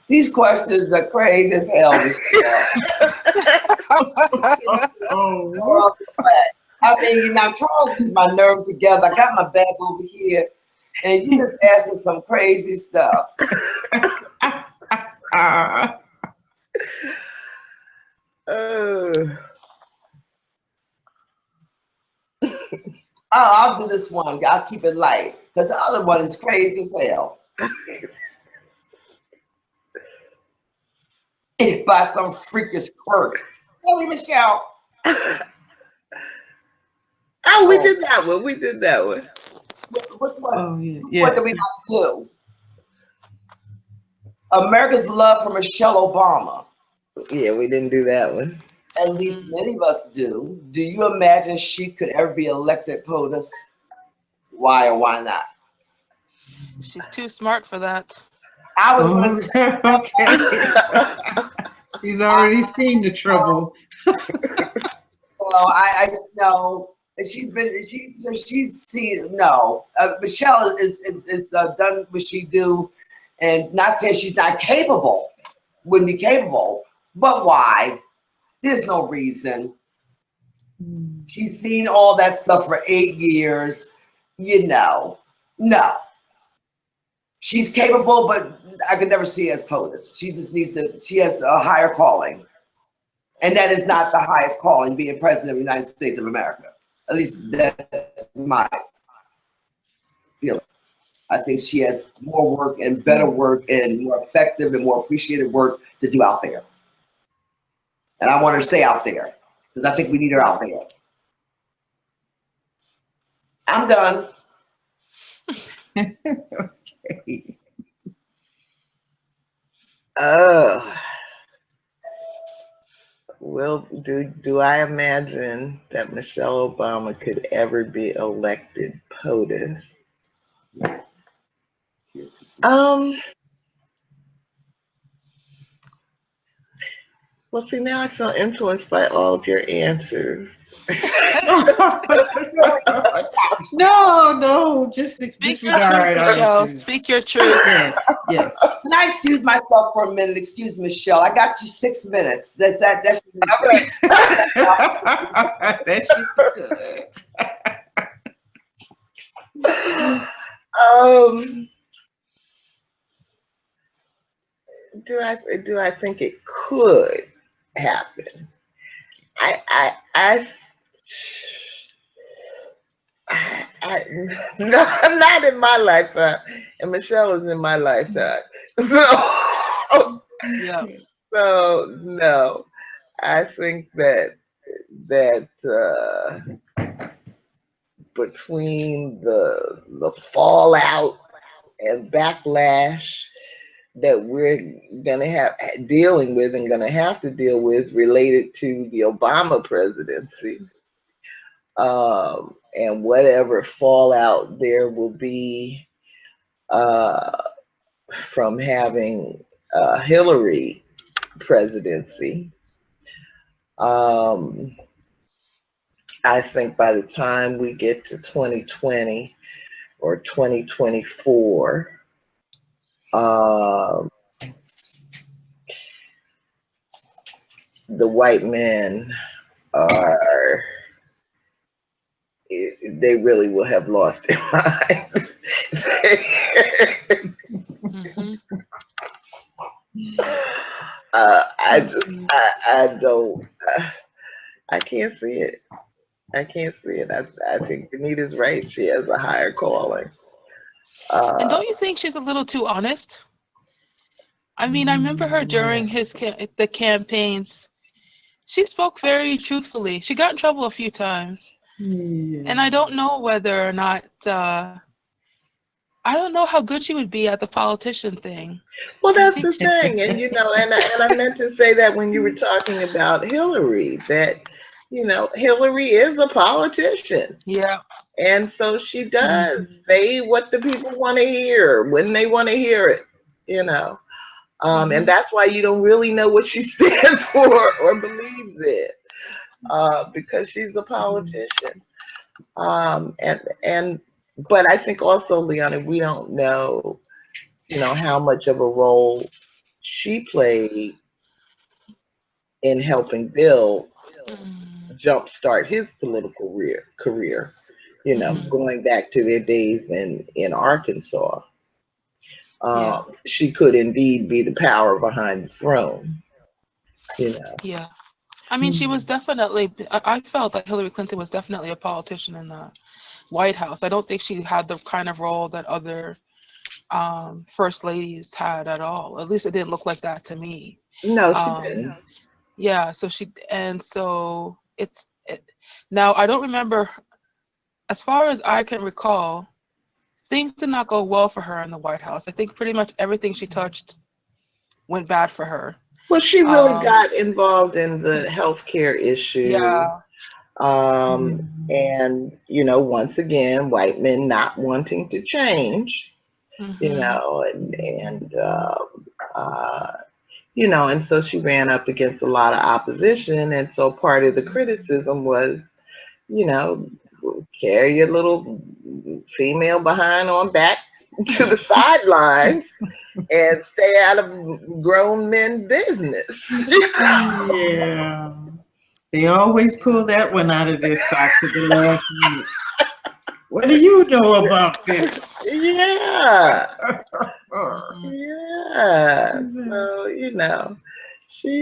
These questions are crazy as hell, Michelle. Oh. I mean, you know, I'm trying to keep my nerves together. I got my back over here, and you just asking some crazy stuff. I'll do this one. I'll keep it light because the other one is crazy as hell. It's by some freakish quirk. Really, Michelle? Oh, we did that one. We did that one. Which one? Oh, yeah. What do we not do? America's love for Michelle Obama. Yeah, we didn't do that one. At least many of us do. Do you imagine she could ever be elected POTUS? Why or why not? She's too smart for that. I was going to say. He's already seen the trouble. Well, I just know she's seen, no. Michelle is done what she do, and not saying she's not capable, wouldn't be capable, but why? There's no reason. She's seen all that stuff for 8 years, you know. No. She's capable, but I could never see her as POTUS. She just needs to, she has a higher calling. And that is not the highest calling, being president of the United States of America. At least that's my feeling. I think she has more work and better work and more effective and more appreciated work to do out there. And I want her to stay out there because I think we need her out there. I'm done. Okay. Well, do I imagine that Michelle Obama could ever be elected POTUS? Well, see, now I feel influenced by all of your answers. No, just disregard our answers. Speak your truth. Yes. Can I excuse myself for a minute? Excuse Michelle. I got you 6 minutes. That's that should do I think it could happen? No, I'm not in my lifetime, and Michelle is in my lifetime. So, yeah. So no, I think that between the fallout and backlash that we're gonna have dealing with and gonna have to deal with related to the Obama presidency, and whatever fallout there will be from having Hillary presidency, I think by the time we get to 2020 or 2024, the white men they really will have lost their minds. I can't see it. I can't see it. I think Benita's right. She has a higher calling. And don't you think she's a little too honest? I mean, I remember her during the campaigns. She spoke very truthfully. She got in trouble a few times. And I don't know whether or not, I don't know how good she would be at the politician thing. Well, that's the thing. And, you know, and I meant to say that when you were talking about Hillary, that, you know, Hillary is a politician. Yeah. And so she does say what the people want to hear when they want to hear it, you know. And that's why you don't really know what she stands for or believes in, because she's a politician. But I think also, Leona, we don't know, you know, how much of a role she played in helping Bill jumpstart his political career, going back to their days in Arkansas. She could indeed be the power behind the throne, Yeah. I mean, she was definitely, I felt that Hillary Clinton was definitely a politician in the White House. I don't think she had the kind of role that other first ladies had at all. At least it didn't look like that to me. No, she didn't. Yeah, now I don't remember, as far as I can recall, things did not go well for her in the White House. I think pretty much everything she touched went bad for her. Well, she really got involved in the healthcare issue. Yeah. And, once again, white men not wanting to change, and so she ran up against a lot of opposition. And so part of the criticism was, carry your little female behind on back to the sidelines and stay out of grown men business. Yeah. They always pull that one out of their socks at the last minute. What do you know about this? Yeah. Yeah. So,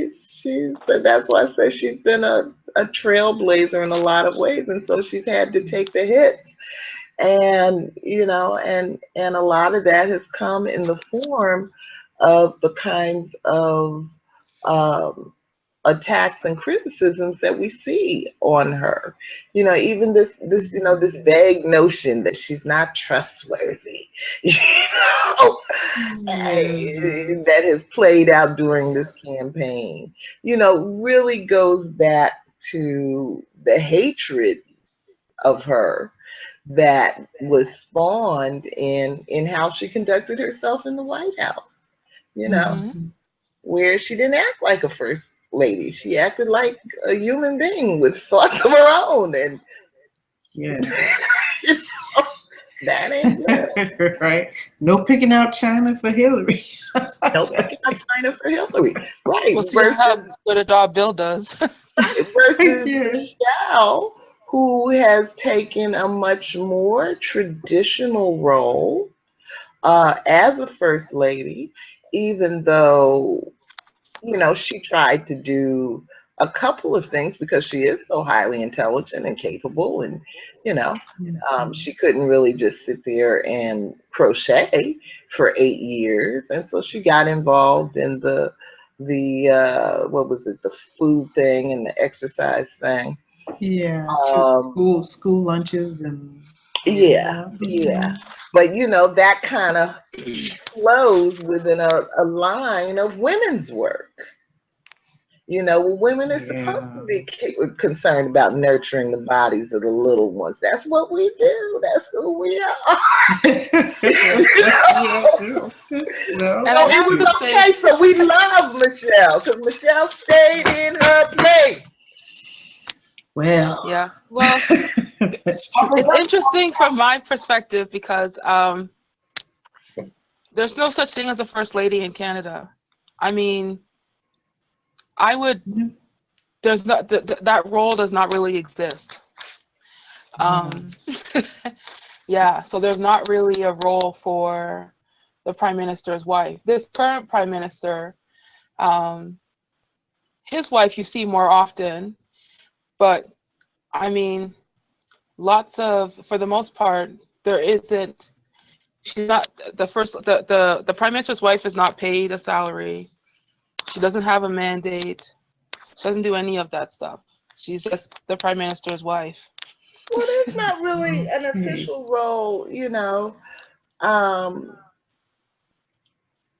that's why I say she's been a trailblazer in a lot of ways. And so she's had to take the hits. And, and a lot of that has come in the form of the kinds of attacks and criticisms that we see on her. Even this vague notion that she's not trustworthy, that has played out during this campaign, really goes back to the hatred of her that was spawned in how she conducted herself in the White House, where she didn't act like a first lady. She acted like a human being with thoughts of her own. And that ain't good. Right. No picking out China for Hillary. No picking out China for Hillary. Right. We'll see how good a job Bill does. Versus Michelle, who has taken a much more traditional role as a first lady, even though, she tried to do a couple of things because she is so highly intelligent and capable, and, she couldn't really just sit there and crochet for 8 years. And so she got involved in the what was it, the food thing and the exercise thing. Yeah, school lunches and yeah. But that kind of flows within a line of women's work. Women are supposed to be concerned about nurturing the bodies of the little ones. That's what we do. That's who we are. And it was okay, so we love Michelle because Michelle stayed in her place. Well, that's true. It's interesting from my perspective because there's no such thing as a first lady in Canada. I mean, there's not that role does not really exist. So there's not really a role for the prime minister's wife. This current prime minister, his wife you see more often, but I mean, for the most part, she's not the prime minister's wife is not paid a salary. She doesn't have a mandate. She doesn't do any of that stuff. She's just the prime minister's wife. Well, that's not really an official role,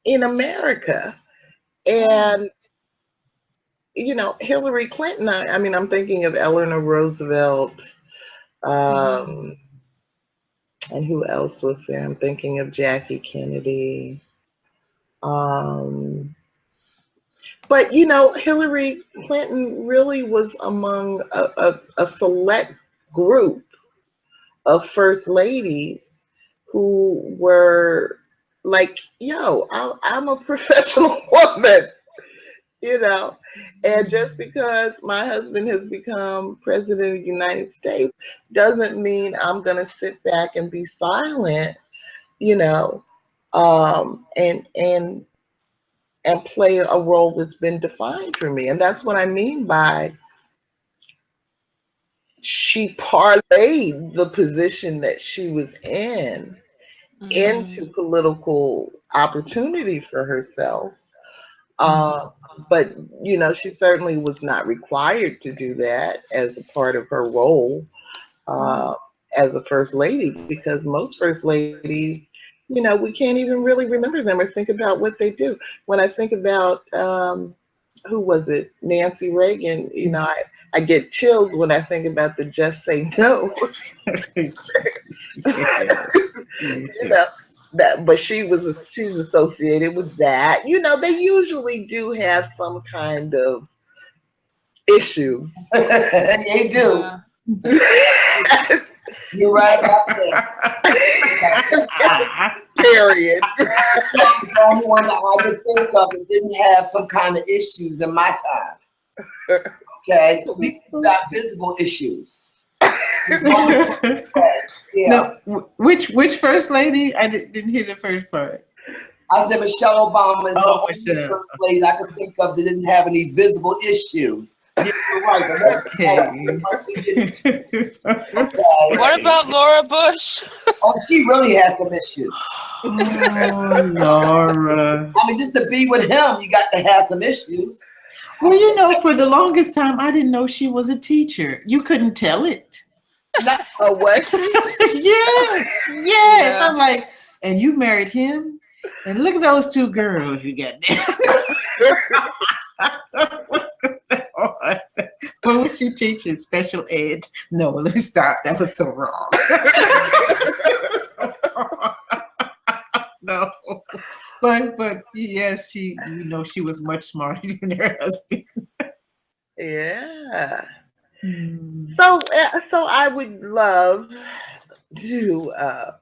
in America. And, Hillary Clinton, I mean, I'm thinking of Eleanor Roosevelt, and who else was there? I'm thinking of Jackie Kennedy. But, Hillary Clinton really was among a select group of first ladies who were like, yo, I'm a professional woman, you know. And just because my husband has become president of the United States doesn't mean I'm going to sit back and be silent, you know, and play a role that's been defined for me. And that's what I mean by she parlayed the position that she was in into political opportunity for herself. But, you know, she certainly was not required to do that as a part of her role as a first lady, because most first ladies, you know, we can't even really remember them or think about what they do. When I think about, who was it? Nancy Reagan, you know, I get chills when I think about the Just Say No. Yes. You know, but she's associated with that. You know, they usually do have some kind of issue. They do. You're right about that. Period. That's the only one that I could think of that didn't have some kind of issues in my time. Okay, at least not visible issues. Yeah. No, which first lady? I didn't hear the first part. I said Michelle Obama is the only Michelle. first lady I could think of that didn't have any visible issues. You're right. Okay. What about Laura Bush? Oh, she really has some issues. Oh, Laura. I mean, just to be with him, you got to have some issues. Well, you know, for the longest time, I didn't know she was a teacher. You couldn't tell it. Oh, was she? Yes. Yeah. I'm like, and you married him? And look at those two girls you got there. What's going on? What was she teaching? Special ed? No, let me stop. That was so wrong. No. But yes, she, you know, she was much smarter than her husband. Yeah. So I would love to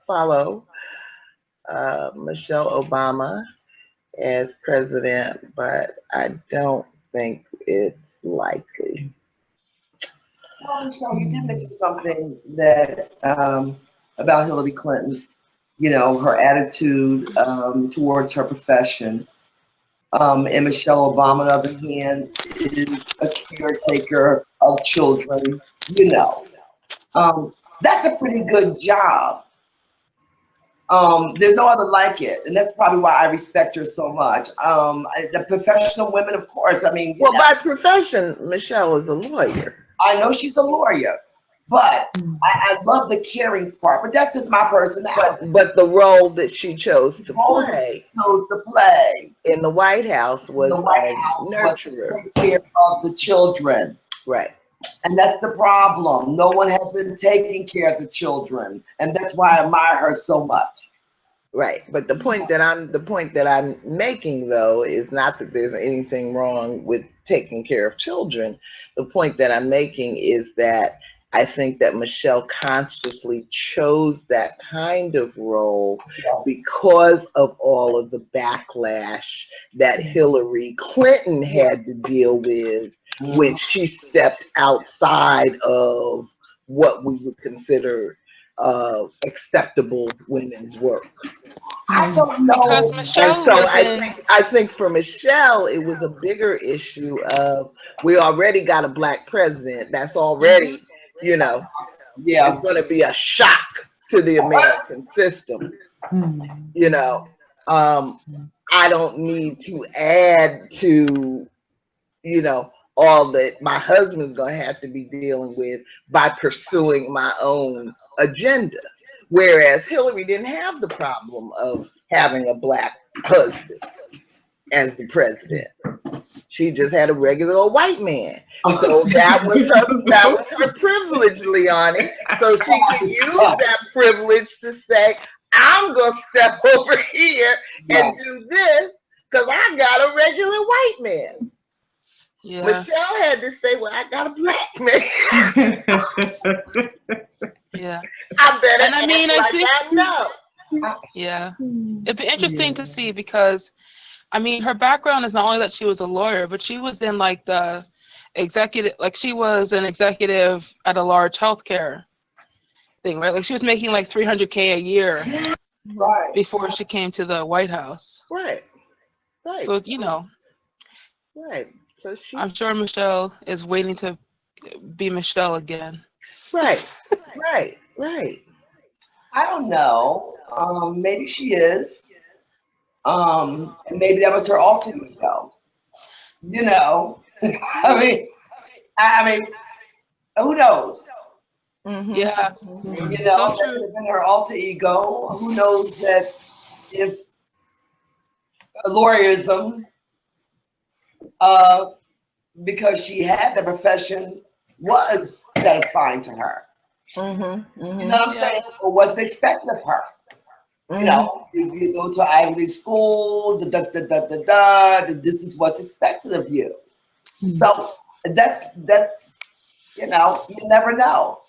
follow Michelle Obama as president, but I don't think it's likely. Well, Michelle, you did mention something that about Hillary Clinton. You know, her attitude towards her profession. And Michelle Obama, on the other hand, is a caretaker of children. You know, that's a pretty good job. There's no other like it, and that's probably why I respect her so much. The professional women, of course. I mean, well, by profession, Michelle is a lawyer. I know she's a lawyer, but I love the caring part. But that's just my personality. But the role that she chose to play in the White House was nurturer, take care of the children. Right. And that's the problem. No one has been taking care of the children, and that's why I admire her so much. Right. But the point that I'm making, though, is not that there's anything wrong with taking care of children. The point that I'm making is that I think that Michelle consciously chose that kind of role because of all of the backlash that Hillary Clinton had to deal with when she stepped outside of what we would consider acceptable women's work. I don't know. Because Michelle And so was I think for Michelle, it was a bigger issue of we already got a black president. That's already, you know, it's going to be a shock to the American system. You know, I don't need to add to, you know, all that my husband's going to have to be dealing with by pursuing my own agenda. Whereas Hillary didn't have the problem of having a black husband as the president. She just had a regular old white man. So that was her privilege, Leonie. So she could use that privilege to say, I'm going to step over here and do this because I got a regular white man. Yeah. Michelle had to say, well, I got a black man. Yeah. I better and I mean, I think I know. Yeah. It'd be interesting to see because, I mean, her background is not only that she was a lawyer, but she was in like the executive, like she was an executive at a large healthcare thing, right? Like she was making like $300K a year before she came to the White House. Right. So, you know. Right. So I'm sure Michelle is waiting to be Michelle again. Right. I don't know. Maybe she is. And maybe that was her alter ego. You know. I mean, who knows? Yeah. You know, that could have been her alter ego. Who knows that if lawyerism, because she had the profession, was satisfying to her. You know what I'm saying? Or wasn't expected of her. You know, you go to Ivy League school, this is what's expected of you. So that's you know, you never know.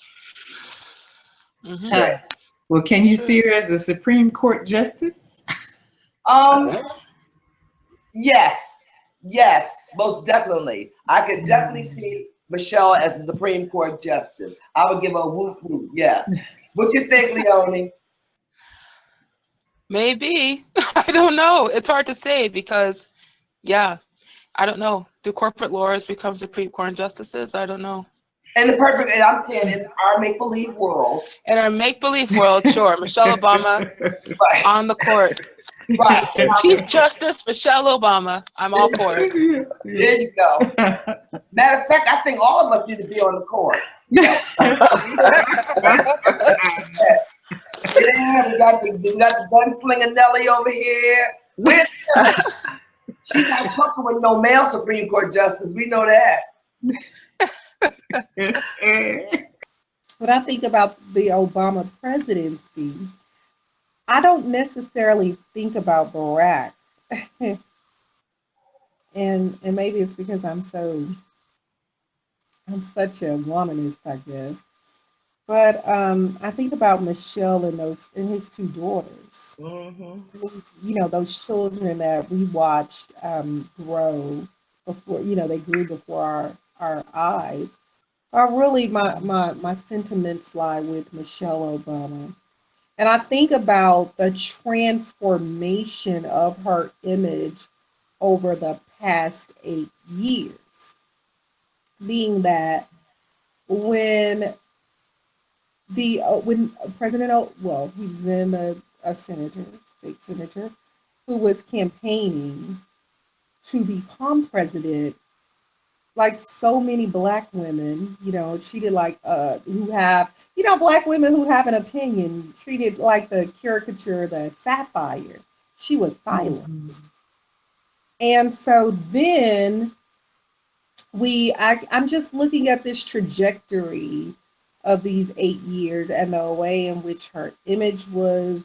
Right. Well, can you see her as a Supreme Court justice? Yes, most definitely. I could definitely see Michelle as a Supreme Court justice. I would give her a whoop whoop. Yes. What you think, Leonie? Maybe. I don't know. It's hard to say because, yeah, I don't know. Do corporate lawyers become Supreme Court justices? I don't know. And I'm saying in our make-believe world. In our make-believe world, sure. Michelle Obama on the court. Right. Chief Justice Michelle Obama. I'm all for it. There you go. Matter of fact, I think all of us need to be on the court. Yeah, we got the gunslinger Nelly over here. She's not trucking with no male Supreme Court justice. We know that. When I think about the Obama presidency, I don't necessarily think about Barack. and maybe it's because I'm such a womanist, I guess. But I think about Michelle and his two daughters. Those children that we watched grow before, they grew before our eyes. Are really my sentiments lie with Michelle Obama. And I think about the transformation of her image over the past 8 years. Being that when President, he was then a senator, state senator, who was campaigning to become president, like so many Black women, treated like who have, Black women who have an opinion, treated like the caricature, the satire. She was silenced. And so then I'm just looking at this trajectory of these 8 years and the way in which her image was,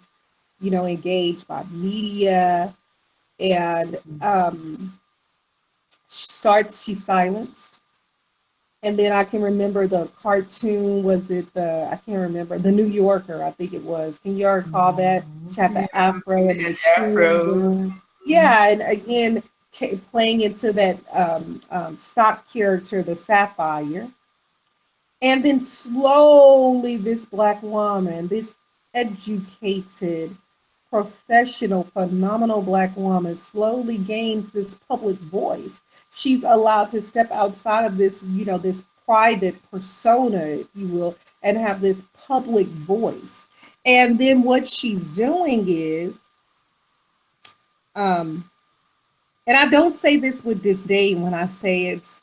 engaged by media, and she's silenced. And then I can remember the cartoon, I can't remember, The New Yorker, I think it was. Can you recall that? She had the afro and the shoe. Yeah, and again, playing into that stock character, the Sapphire. And then slowly this Black woman, this educated, professional, phenomenal Black woman slowly gains this public voice. She's allowed to step outside of this, this private persona, if you will, and have this public voice. And then what she's doing is, and I don't say this with disdain when I say it's,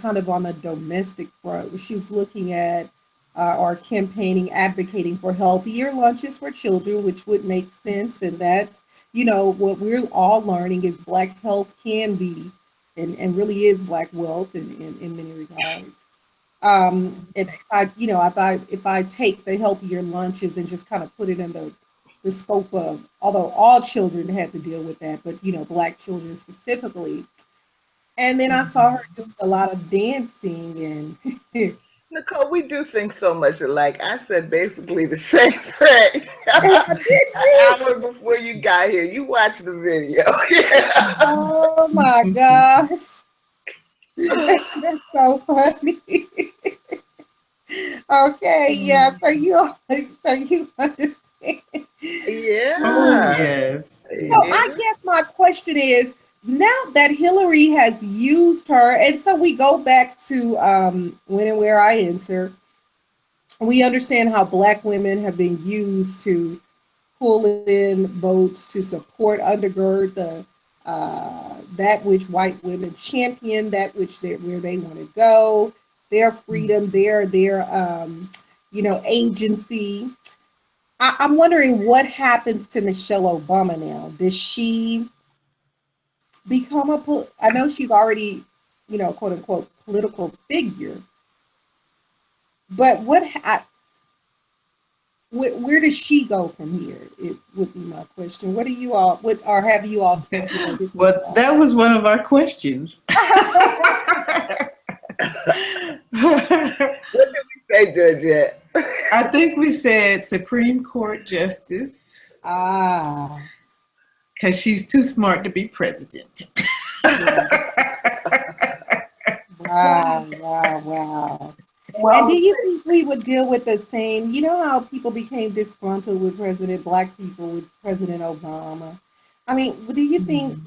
kind of on the domestic front. She's looking at or campaigning, advocating for healthier lunches for children, which would make sense. And that's, what we're all learning is Black health can be, and really is Black wealth in many regards. And if I take the healthier lunches and just kind of put it in the scope of, although all children had to deal with that, but Black children specifically. And then I saw her do a lot of dancing and Nicole, we do think so much alike. I said basically the same thing. An hour before you got here, you watched the video. Yeah. Oh my gosh. That's so funny. Okay, yeah, so you understand. Yeah. Oh, yes. So I guess my question is, now that Hillary has used her, and so we go back to When and Where I Enter, we understand how Black women have been used to pull in votes to support, undergird the that which white women champion, that which where they want to go, their freedom, their agency. I'm wondering what happens to Michelle Obama now. Does she become I know she's already, quote unquote, political figure, but where does she go from here? It would be my question. What do you all, or have you all speculated? Well, that was one of our questions. What did we say, Georgette? I think we said Supreme Court Justice. Because she's too smart to be president. Wow. Well, and do you think we would deal with the same, how people became disgruntled with Black people with President Obama? I mean, do you think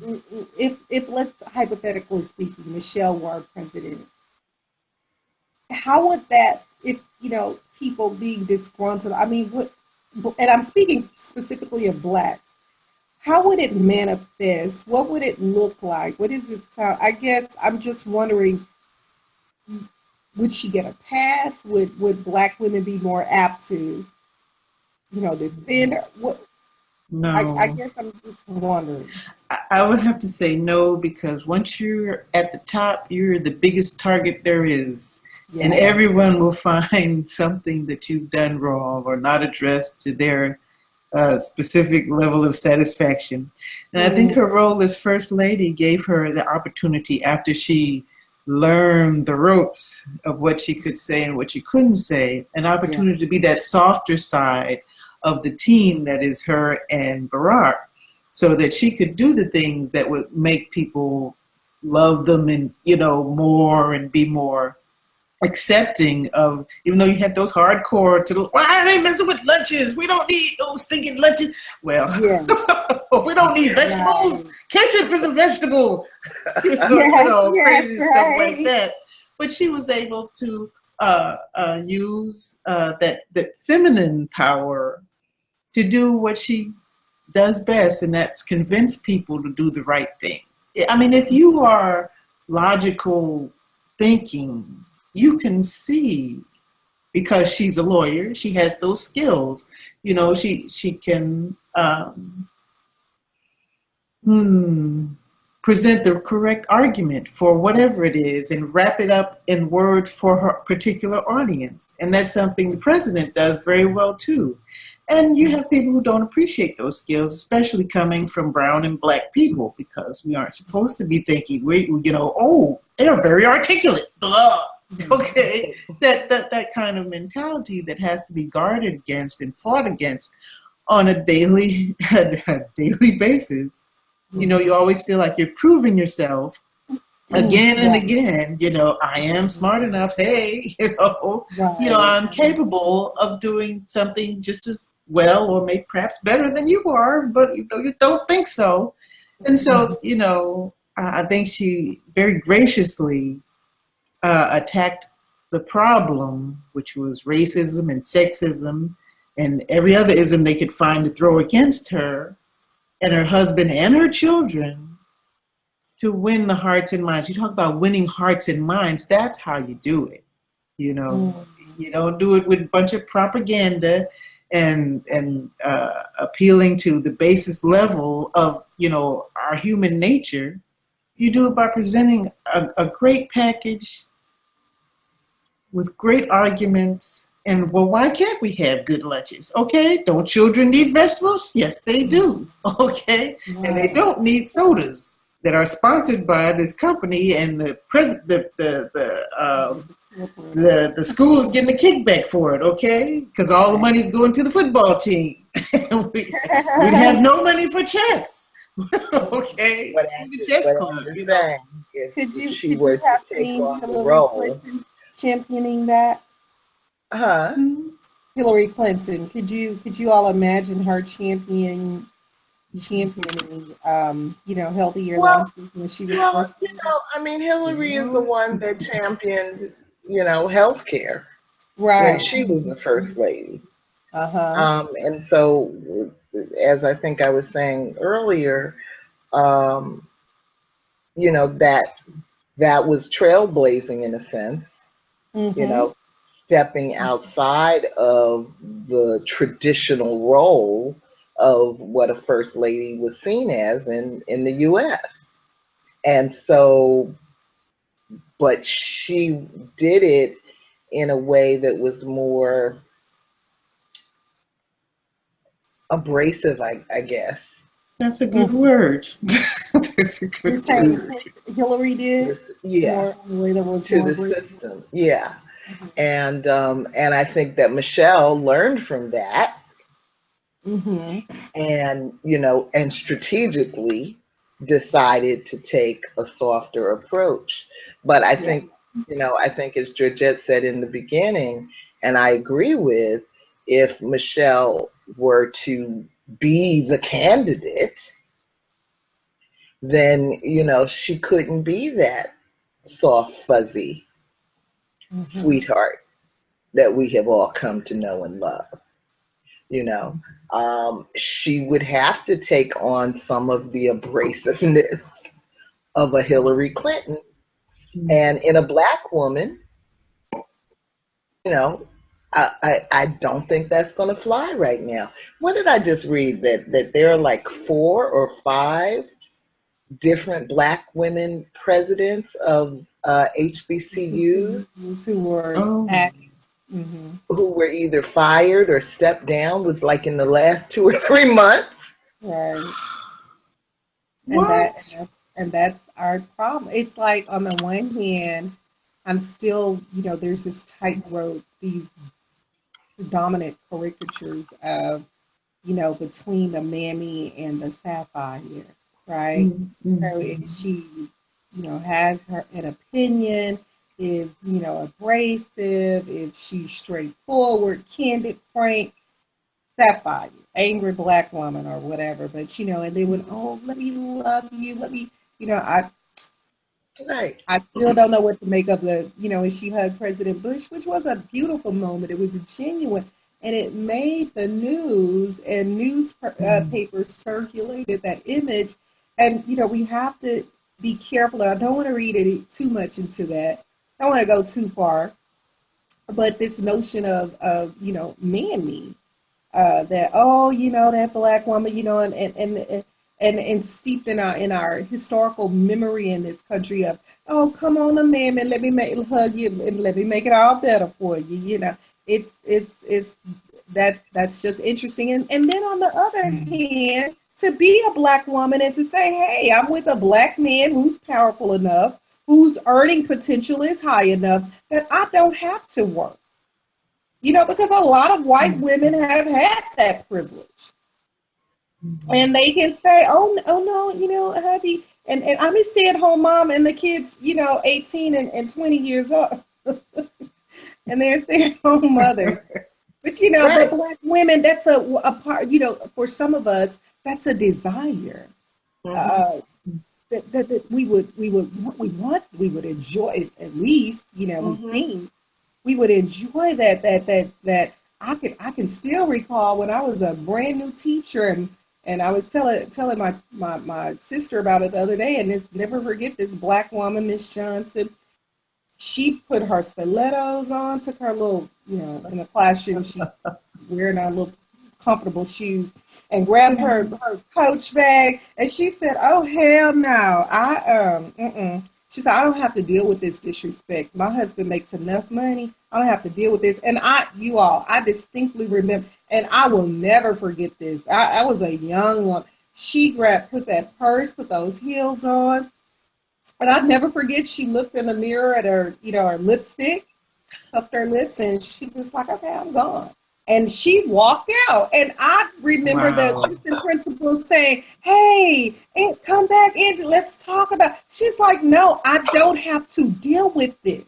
if let's hypothetically speaking, Michelle were president, how would that, if, people being disgruntled, I mean, and I'm speaking specifically of Blacks, how would it manifest? What would it look like? What is it sound? I guess I'm just wondering, would she get a pass? Would Black women be more apt to, defend her? No. I guess I'm just wondering. I would have to say no, because once you're at the top, you're the biggest target there is. Yeah. And everyone will find something that you've done wrong or not addressed to their specific level of satisfaction. And I think her role as First Lady gave her the opportunity, after she learned the ropes of what she could say and what she couldn't say, an opportunity to be that softer side of the team that is her and Barack, so that she could do the things that would make people love them and, more, and be more accepting of, even though you had those hardcore why are they messing with lunches? We don't need those stinking lunches. Well, if we don't need vegetables, ketchup is a vegetable. Crazy stuff like that. But she was able to use that feminine power to do what she does best, and that's convince people to do the right thing. I mean, if you are logical thinking, you can see, because she's a lawyer, she has those skills. She can present the correct argument for whatever it is and wrap it up in words for her particular audience. And that's something the president does very well too. And you have people who don't appreciate those skills, especially coming from brown and Black people, because we aren't supposed to be thinking, they're very articulate. Blah. Okay, that kind of mentality that has to be guarded against and fought against on a daily basis. You always feel like you're proving yourself again and again. I am smart enough. Hey, I'm capable of doing something just as well, or maybe perhaps better than you are, but you don't think so. And so, I think she very graciously attacked the problem, which was racism and sexism and every other ism they could find to throw against her and her husband and her children, to win the hearts and minds. You talk about winning hearts and minds. That's how you do it. You don't do it with a bunch of propaganda and appealing to the basis level of, our human nature. You do it by presenting a great package with great arguments. And why can't we have good lunches? Okay, don't children need vegetables? Yes, they do. Okay, and they don't need sodas that are sponsored by this company and the The school is getting a kickback for it, okay? Because all the money's going to the football team. We'd have no money for chess. Okay. What Chess I'm club, just you know. saying, Could if you she were to have take seen on the Hillary role, Clinton championing that? huh? Hillary Clinton. Could you all imagine her championing healthier Well, lunches when she was well, first? I mean, Hillary is the one that championed, healthcare when Right. she was the first lady. Uh-huh. And so, as I think I was saying earlier, um, that was trailblazing in a sense, you Mm-hmm. know, stepping outside of the traditional role of what a first lady was seen as in the US. And so, but she did it in a way that was more abrasive, I guess. That's a good word. That's a You're good saying word. Hillary did Yeah, more in a way that was to more the brief. system. Yeah. And I think that Michelle learned from that, Mm-hmm. and strategically decided to take a softer approach. But I Yeah. think, as Georgette said in the beginning, and I agree with, if Michelle were to be the candidate, then, she couldn't be that soft, fuzzy Mm-hmm. sweetheart that we have all come to know and love. She would have to take on some of the abrasiveness of a Hillary Clinton. And in a black woman, I don't think that's going to fly right now. What did I just read? That there are like 4 or 5 different black women presidents of HBCUs Who were Oh, mm-hmm. who were either fired or stepped down with like in the last 2 or 3 months. Right. And what? that's our problem. It's like on the one hand, I'm still, there's this tightrope, these dominant caricatures of, between the mammy and the sapphire, right? So if she, has an opinion, is, abrasive, if she's straightforward, candid, frank, sapphire, angry black woman or whatever. But and they would, oh, let me love you, let me, I Right. I still don't know what to make of the, when she hugged President Bush, which was a beautiful moment. It was a genuine, and it made the news, and papers circulated that image. And, we have to be careful. And I don't want to read it too much into that. I don't want to go too far. But this notion of mammy, that, oh, that black woman, and steeped in our historical memory in this country of, oh, come on, a man, and let me hug you and let me make it all better for you. It's that's just interesting. And then on the other hand, to be a black woman and to say, hey, I'm with a black man who's powerful enough, whose earning potential is high enough that I don't have to work. Because a lot of white women have had that privilege. And they can say, oh no, hubby, and I'm a stay-at-home mom, and the kids, 18 and 20 years old, and they're stay-at-home mothers. But Right. but black women, that's a part. For some of us, that's a desire. Mm-hmm. That we would enjoy at least. We think we would enjoy that. I can still recall when I was a brand new teacher, and I was telling my sister about it the other day, and never forget this black woman, Miss Johnson. She put her stilettos on, took her little, in the classroom, she wearing her little comfortable shoes, and grabbed her coach bag, and she said, "Oh hell no, She said, "I don't have to deal with this disrespect. My husband makes enough money. I don't have to deal with this." And I distinctly remember, and I will never forget this. I was a young one. She put that purse, put those heels on. And I'll never forget, she looked in the mirror at her, her lipstick, puffed her lips, and she was like, okay, I'm gone. And she walked out. And I remember the assistant principal saying, hey, and come back in, let's talk about. She's like, no, I don't have to deal with this.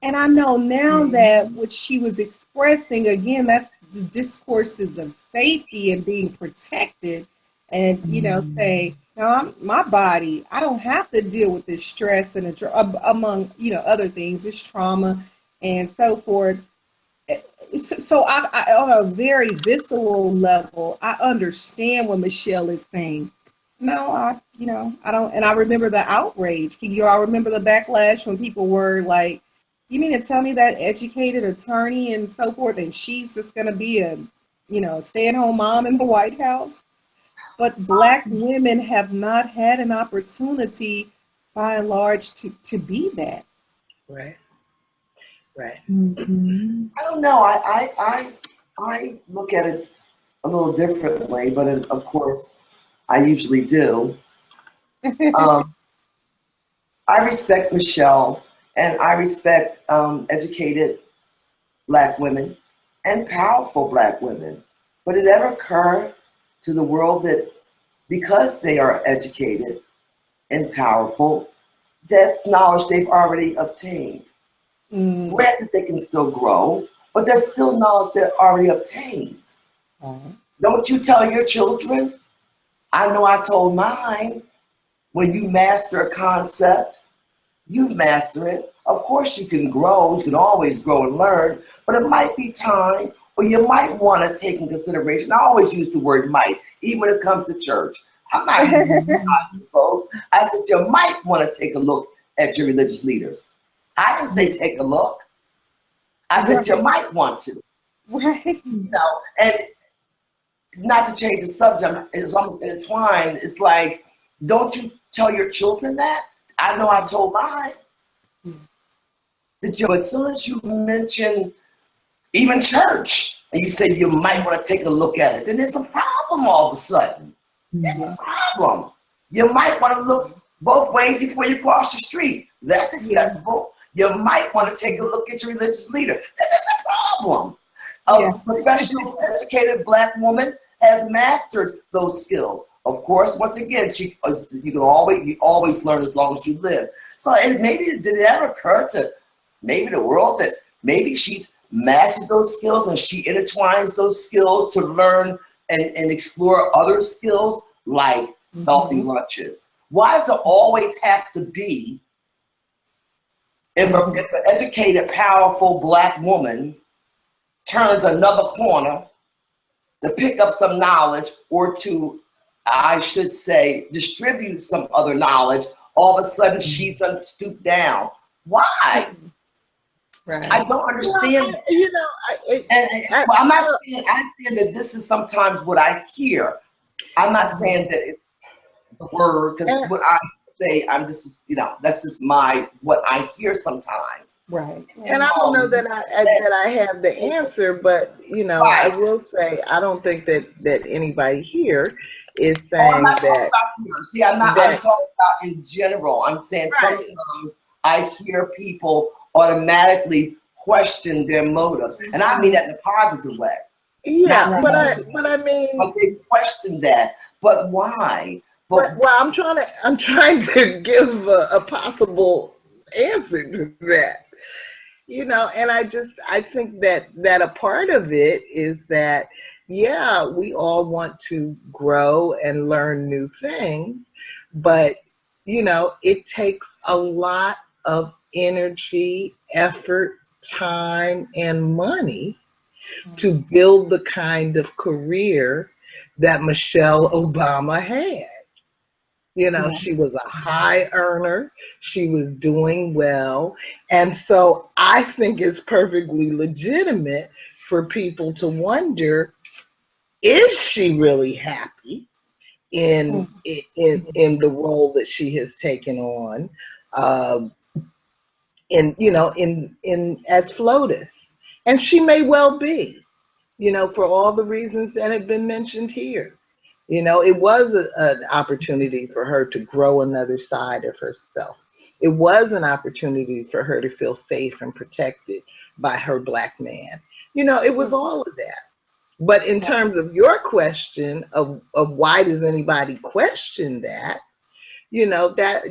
And I know now that what she was expressing, again, that's the discourses of safety and being protected. And, you know, say, no, my body, I don't have to deal with this stress and among, you know, other things, this trauma and so forth. So I, on a very visceral level, I understand what Michelle is saying. No, I don't. And I remember the outrage. You all remember the backlash when people were like, you mean to tell me that educated attorney and so forth, and she's just going to be a, you know, stay-at-home mom in the White House? But Black women have not had an opportunity, by and large, to be that. Right. Right. I don't know. I look at it a little differently, but of course, I usually do. I respect Michelle, and I respect educated Black women and powerful Black women. But it ever occur to the world that because they are educated and powerful, that's knowledge they've already obtained. Granted, they can still grow, but there's still knowledge they've already obtained. Don't you tell your children? I know I told mine, when you master a concept, you master it. Of course you can grow, you can always grow and learn, but it might be time where you might want to take in consideration. I always use the word might, even when it comes to church. I'm not folks. I said you might want to take a look at your religious leaders. I didn't say take a look. I said you might want to. Right. You know, and not to change the subject, it's almost intertwined. It's like, don't you tell your children that? I know I told mine. But as soon as you mention even church, and you say you might want to take a look at it, then there's a problem all of a sudden. There's a problem. You might want to look both ways before you cross the street. That's acceptable. You might want to take a look at your religious leader. That is a problem. A professional, educated Black woman has mastered those skills. Of course, once again, you can always learn as long as you live. So maybe did it ever occur to maybe the world that maybe she's mastered those skills and she intertwines those skills to learn and explore other skills like healthy lunches? Why does it always have to be if an educated, powerful Black woman turns another corner to pick up some knowledge or to, I should say, distribute some other knowledge, all of a sudden she's gonna stoop down? Why? Right. I don't understand. You know, I'm not saying, I'm saying that this is sometimes what I hear. I'm not saying that it's the word, because what I say, I'm just, you know, that's just what I hear sometimes. Right. And I don't know that I have the answer, but you know, I will say I don't think that anybody here is saying I'm not that. talking about here. See, I'm talking about in general. I'm saying sometimes I hear people automatically question their motives, and I mean that in a positive way. Yeah, but I mean, but they question that. But why? Well, I'm trying to give a possible answer to that. You know, and I think that a part of it is that, yeah, we all want to grow and learn new things, but you know, it takes a lot of energy, effort, time, and money to build the kind of career that Michelle Obama had. You know, she was a high earner. She was doing well. And so I think it's perfectly legitimate for people to wonder, is she really happy in the role that she has taken on in as FLOTUS? And she may well be, you know, for all the reasons that have been mentioned here. You know, it was an opportunity for her to grow another side of herself. it was an opportunity for her to feel safe and protected by her Black man. You know, it was all of that. But in terms of your question of why does anybody question that, you know, that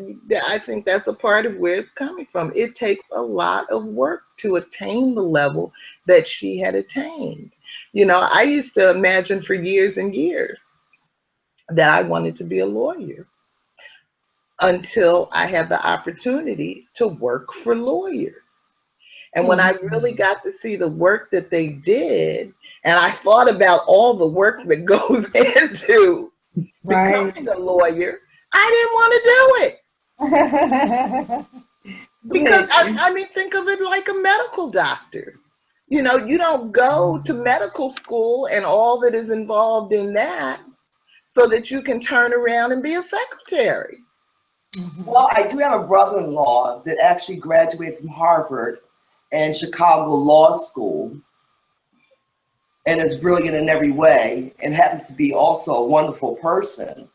I think that's a part of where it's coming from. It takes a lot of work to attain the level that she had attained. You know, I used to imagine for years and years that I wanted to be a lawyer until I had the opportunity to work for lawyers. And when I really got to see the work that they did, and I thought about all the work that goes into becoming a lawyer, I didn't want to do it. Because, I mean, think of it like a medical doctor. You know, you don't go to medical school and all that is involved in that so that you can turn around and be a secretary. Well, I do have a brother-in-law that actually graduated from Harvard and Chicago Law School and is brilliant in every way and happens to be also a wonderful person,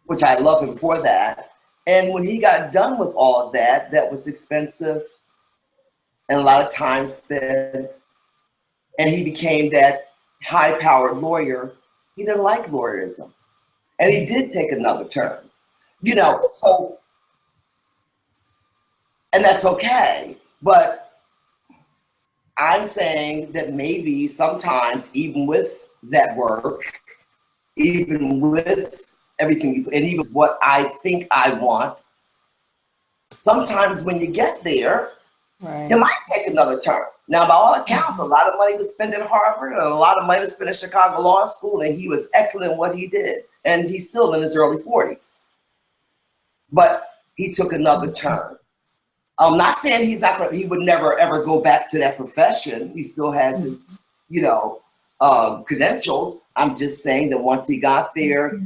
which I love him for that. And when he got done with all of that, that was expensive and a lot of time spent, and he became that high-powered lawyer. He didn't like lawyerism, and he did take another turn. You know, so, and that's okay. But I'm saying that maybe sometimes, even with that work, even with everything, and even what I think I want, sometimes when you get there, you might take another turn. Now, by all accounts, a lot of money was spent at Harvard and a lot of money was spent at Chicago Law School, and he was excellent in what he did. And he's still in his early 40s. But he took another turn. I'm not saying he would never ever go back to that profession. He still has his, you know, credentials. I'm just saying that once he got there,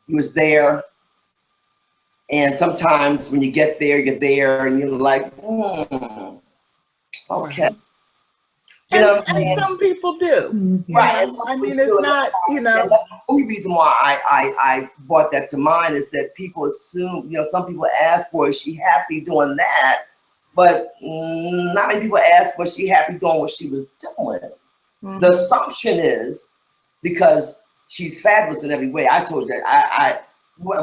he was there. And sometimes when you get there, you're there and you're like, okay. You know what I'm saying? And some people do. Right. I mean, it's not, you know. And that's the only reason why I brought that to mind is that people assume, you know, some people ask for, is she happy doing that? But not many people ask, was she happy doing what she was doing? The assumption is because she's fabulous in every way. I told you,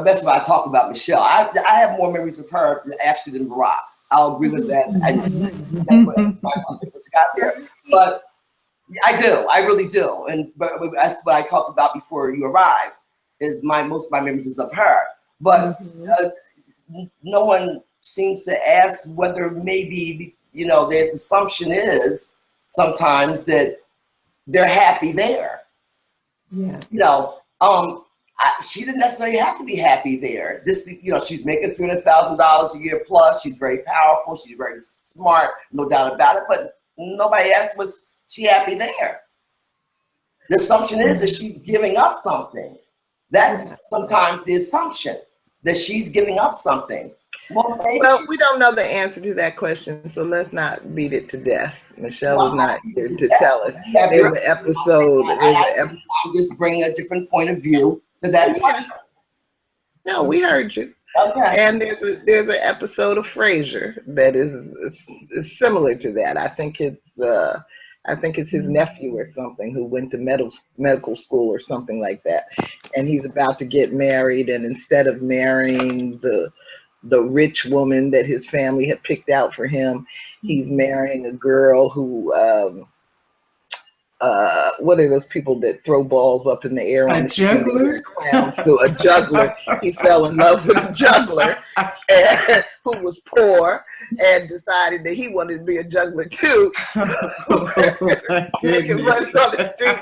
that's what I talk about Michelle. I have more memories of her actually than Barack. I'll agree with that. That's what got there. But I do, I really do. And but that's what I talked about before you arrived. Is most of my memories is of her. But no one seems to ask whether maybe, you know, their assumption is sometimes that they're happy there. Yeah. You know, she didn't necessarily have to be happy there. This, you know, she's making $300,000 a year plus. She's very powerful. She's very smart, no doubt about it. But nobody asked, was she happy there? The assumption is that she's giving up something. That's sometimes the assumption, that she's giving up something. Well, we don't know the answer to that question, so let's not beat it to death. Michelle is not here to tell us. There's an episode. I'm just bringing a different point of view to that question. No, we heard you. Okay. And there's an episode of Frasier that is similar to that. I think it's his nephew or something who went to medical school or something like that, and he's about to get married, and instead of marrying the rich woman that his family had picked out for him, he's marrying a girl who what are those people that throw balls up in the air? A juggler? So a juggler. He fell in love with a juggler who was poor and decided that he wanted to be a juggler too. He can run on the street